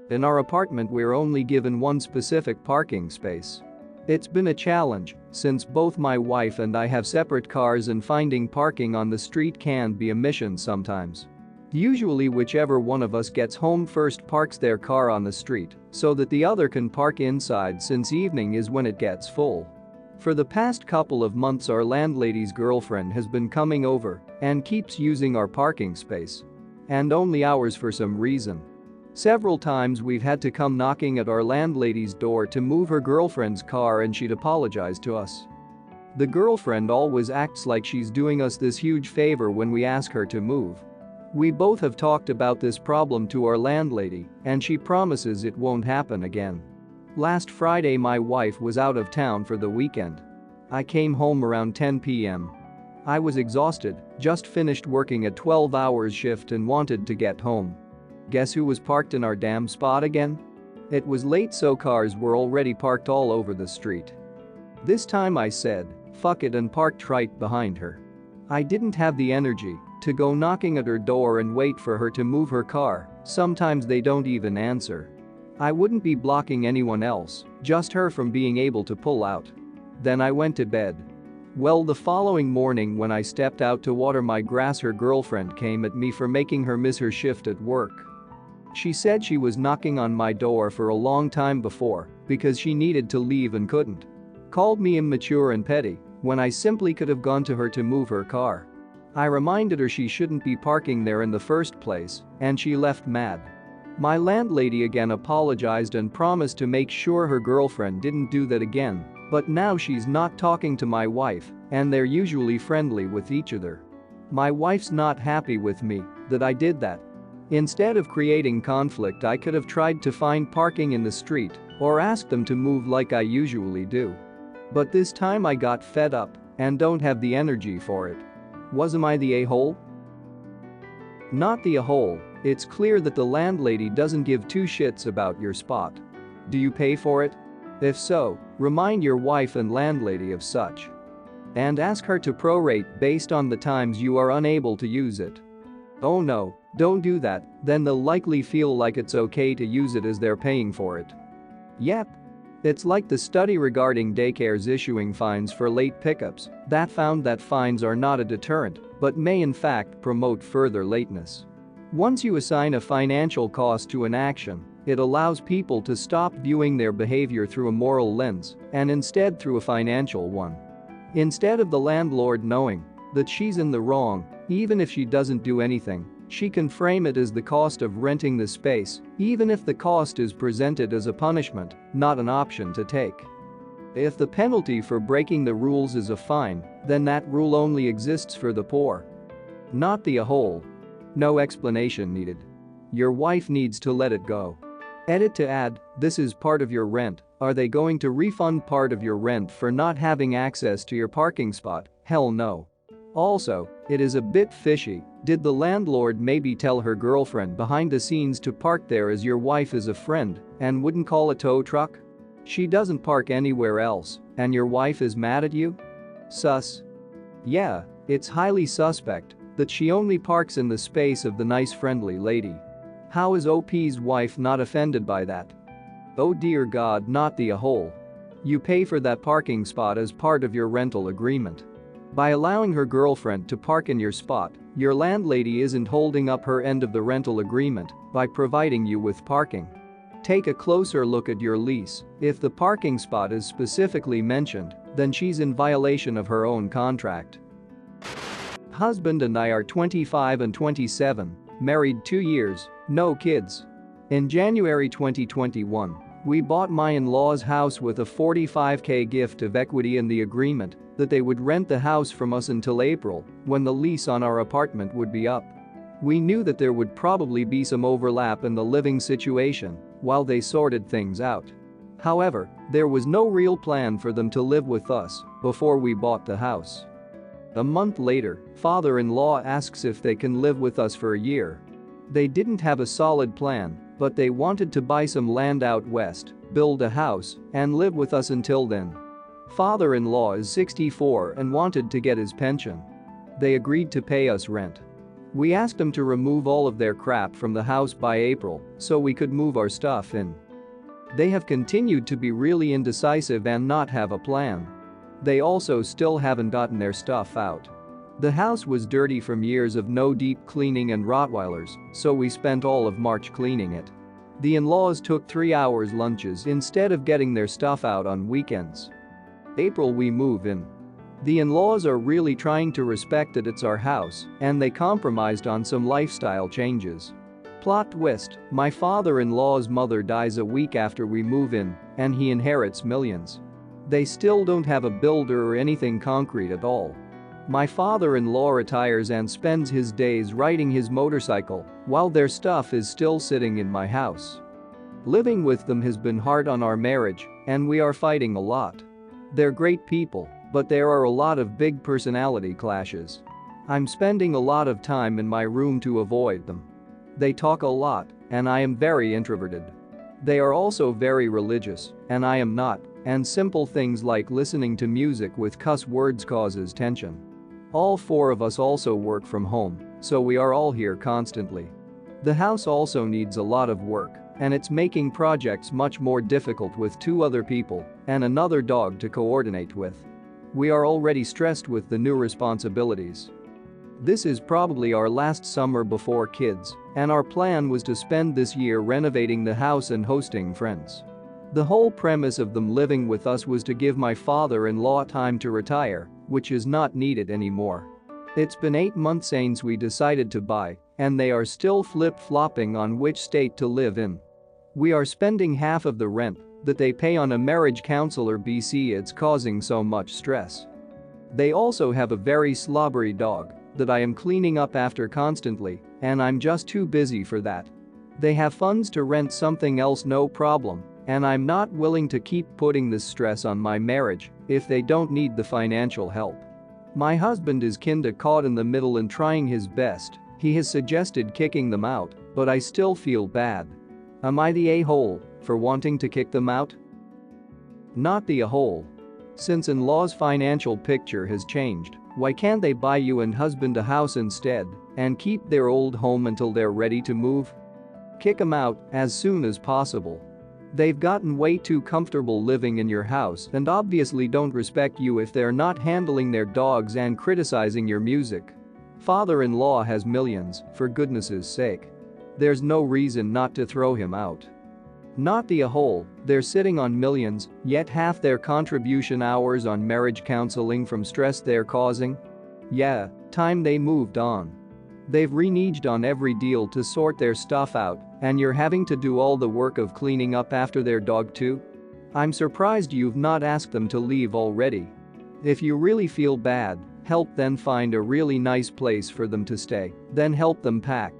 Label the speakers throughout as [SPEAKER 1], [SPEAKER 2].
[SPEAKER 1] In our apartment we're only given one specific parking space. It's been a challenge since both my wife and I have separate cars and finding parking on the street can be a mission sometimes. Usually whichever one of us gets home first parks their car on the street so that the other can park inside since evening is when it gets full. For the past couple of months our landlady's girlfriend has been coming over and keeps using our parking space. And only ours for some reason. Several times we've had to come knocking at our landlady's door to move her girlfriend's car and she'd apologize to us. The girlfriend always acts like she's doing us this huge favor when we ask her to move. We both have talked about this problem to our landlady and she promises it won't happen again. Last Friday my wife was out of town for the weekend. I came home around 10 p.m. I was exhausted, just finished working a 12-hour shift and wanted to get home. Guess who was parked in our damn spot again? It was late so cars were already parked all over the street. This time I said, fuck it and parked right behind her. I didn't have the energy to go knocking at her door and wait for her to move her car, sometimes they don't even answer. I wouldn't be blocking anyone else, just her from being able to pull out. Then I went to bed. Well, the following morning when I stepped out to water my grass her girlfriend came at me for making her miss her shift at work. She said she was knocking on my door for a long time before because she needed to leave and couldn't. Called me immature and petty when I simply could have gone to her to move her car. I reminded her she shouldn't be parking there in the first place and she left mad. My landlady again apologized and promised to make sure her girlfriend didn't do that again, but now she's not talking to my wife and they're usually friendly with each other. My wife's not happy with me that I did that. Instead of creating conflict I could have tried to find parking in the street or ask them to move like I usually do. But this time I got fed up and don't have the energy for it. Wasn't I the a-hole? Not the a-hole, it's clear that the landlady doesn't give two shits about your spot. Do you pay for it? If so, remind your wife and landlady of such. And ask her to prorate based on the times you are unable to use it. Oh no, don't do that, then they'll likely feel like it's okay to use it as they're paying for it. Yep. It's like the study regarding daycares issuing fines for late pickups that found that fines are not a deterrent but may in fact promote further lateness. Once you assign a financial cost to an action, it allows people to stop viewing their behavior through a moral lens and instead through a financial one. Instead of the landlord knowing that she's in the wrong, even if she doesn't do anything, she can frame it as the cost of renting the space, even if the cost is presented as a punishment, not an option to take. If the penalty for breaking the rules is a fine, then that rule only exists for the poor. Not the a-hole. No explanation needed. Your wife needs to let it go. Edit to add, this is part of your rent. Are they going to refund part of your rent for not having access to your parking spot? Hell no. Also, it is a bit fishy. Did the landlord maybe tell her girlfriend behind the scenes to park there as your wife is a friend and wouldn't call a tow truck? She doesn't park anywhere else and your wife is mad at you? Sus. Yeah, it's highly suspect that she only parks in the space of the nice friendly lady. How is OP's wife not offended by that? Oh dear God, not the a-hole. You pay for that parking spot as part of your rental agreement. By allowing her girlfriend to park in your spot, your landlady isn't holding up her end of the rental agreement by providing you with parking. Take a closer look at your lease. If the parking spot is specifically mentioned, then she's in violation of her own contract. Husband and I are 25 and 27, married 2 years, no kids. In January 2021, we bought my in-laws' house with a $45,000 gift of equity in the agreement that they would rent the house from us until April, when the lease on our apartment would be up. We knew that there would probably be some overlap in the living situation while they sorted things out. However, there was no real plan for them to live with us before we bought the house. A month later, father-in-law asks if they can live with us for a year. They didn't have a solid plan, but they wanted to buy some land out west, build a house, and live with us until then. Father-in-law is 64 and wanted to get his pension. They agreed to pay us rent. We asked them to remove all of their crap from the house by April so we could move our stuff in. They have continued to be really indecisive and not have a plan. They also still haven't gotten their stuff out. The house was dirty from years of no deep cleaning and Rottweilers, so we spent all of March cleaning it. The in-laws took 3 hours lunches instead of getting their stuff out on weekends. April we move in. The in-laws are really trying to respect that it's our house, and they compromised on some lifestyle changes. Plot twist, my father-in-law's mother dies a week after we move in, and he inherits millions. They still don't have a builder or anything concrete at all. My father-in-law retires and spends his days riding his motorcycle while their stuff is still sitting in my house. Living with them has been hard on our marriage, and we are fighting a lot. They're great people, but there are a lot of big personality clashes. I'm spending a lot of time in my room to avoid them. They talk a lot, and I am very introverted. They are also very religious, and I am not, and simple things like listening to music with cuss words causes tension. All 4 of us also work from home, so we are all here constantly. The house also needs a lot of work, and it's making projects much more difficult with 2 other people and another dog to coordinate with. We are already stressed with the new responsibilities. This is probably our last summer before kids, and our plan was to spend this year renovating the house and hosting friends. The whole premise of them living with us was to give my father-in-law time to retire, which is not needed anymore. It's been 8 months since we decided to buy, and they are still flip-flopping on which state to live in. We are spending half of the rent that they pay on a marriage counselor BC. It's causing so much stress. They also have a very slobbery dog that I am cleaning up after constantly, and I'm just too busy for that. They have funds to rent something else, no problem, and I'm not willing to keep putting this stress on my marriage if they don't need the financial help. My husband is kinda caught in the middle and trying his best. He has suggested kicking them out, but I still feel bad. Am I the a-hole for wanting to kick them out? Not the a-hole. Since in-laws' financial picture has changed, why can't they buy you and husband a house instead and keep their old home until they're ready to move? Kick them out as soon as possible. They've gotten way too comfortable living in your house and obviously don't respect you if they're not handling their dogs and criticizing your music. Father-in-law has millions, for goodness sake. There's no reason not to throw him out. Not the a-hole, they're sitting on millions, yet half their contribution hours on marriage counseling from stress they're causing? Yeah, time they moved on. They've reneged on every deal to sort their stuff out, and you're having to do all the work of cleaning up after their dog too? I'm surprised you've not asked them to leave already. If you really feel bad, help them find a really nice place for them to stay, then help them pack.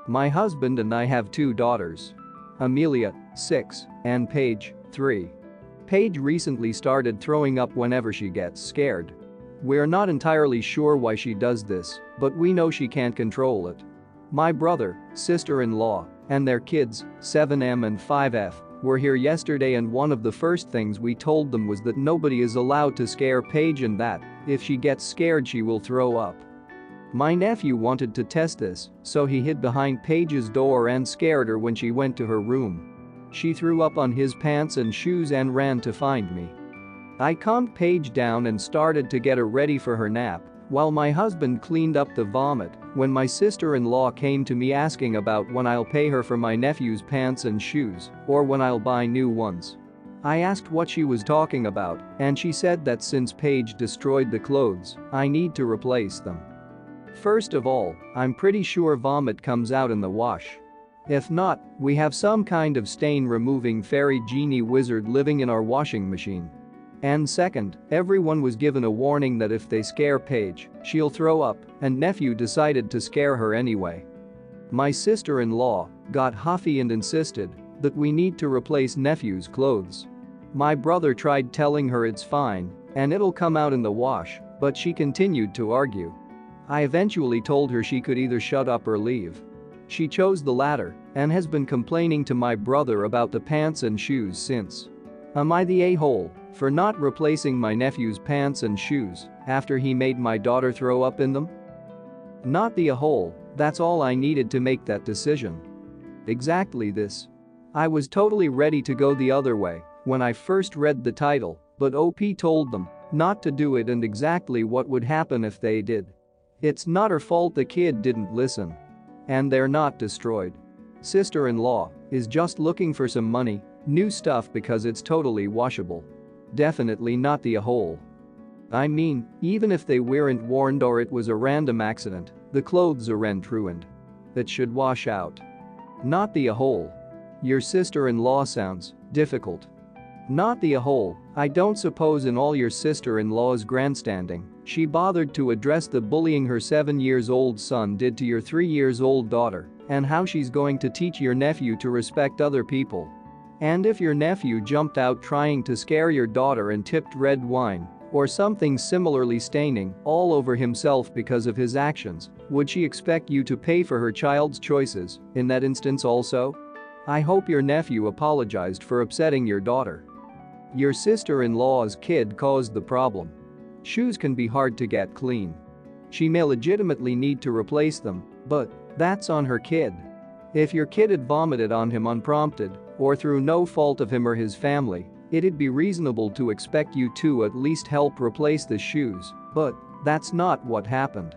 [SPEAKER 1] My husband and I have 2 daughters. Amelia, 6, and Paige, 3. Paige recently started throwing up whenever she gets scared. We're not entirely sure why she does this, but we know she can't control it. My brother, sister-in-law, and their kids, 7M and 5F, were here yesterday, and one of the first things we told them was that nobody is allowed to scare Paige and that, if she gets scared, she will throw up. My nephew wanted to test this, so he hid behind Paige's door and scared her when she went to her room. She threw up on his pants and shoes and ran to find me. I calmed Paige down and started to get her ready for her nap, while my husband cleaned up the vomit when my sister-in-law came to me asking about when I'll pay her for my nephew's pants and shoes, or when I'll buy new ones. I asked what she was talking about, and she said that since Paige destroyed the clothes, I need to replace them. First of all, I'm pretty sure vomit comes out in the wash. If not, we have some kind of stain-removing fairy genie wizard living in our washing machine. And second, everyone was given a warning that if they scare Paige, she'll throw up, and nephew decided to scare her anyway. My sister-in-law got huffy and insisted that we need to replace nephew's clothes. My brother tried telling her it's fine and it'll come out in the wash, but she continued to argue. I eventually told her she could either shut up or leave. She chose the latter and has been complaining to my brother about the pants and shoes since. Am I the a-hole for not replacing my nephew's pants and shoes after he made my daughter throw up in them? Not the a hole, that's all I needed to make that decision. Exactly this. I was totally ready to go the other way when I first read the title, but OP told them not to do it and exactly what would happen if they did. It's not her fault the kid didn't listen. And they're not destroyed. Sister-in-law is just looking for some money, new stuff because it's totally washable. Definitely not the a hole. I mean, even if they weren't warned or it was a random accident, the clothes aren't ruined. That should wash out. Not the a hole. Your sister-in-law sounds difficult. Not the a hole, I don't suppose in all your sister-in-law's grandstanding, she bothered to address the bullying her 7-year-old son did to your 3-year-old daughter and how she's going to teach your nephew to respect other people. And if your nephew jumped out trying to scare your daughter and tipped red wine or something similarly staining all over himself because of his actions, would she expect you to pay for her child's choices in that instance also? I hope your nephew apologized for upsetting your daughter. Your sister-in-law's kid caused the problem. Shoes can be hard to get clean. She may legitimately need to replace them, but that's on her kid. If your kid had vomited on him unprompted or through no fault of him or his family, it'd be reasonable to expect you to at least help replace the shoes, but that's not what happened.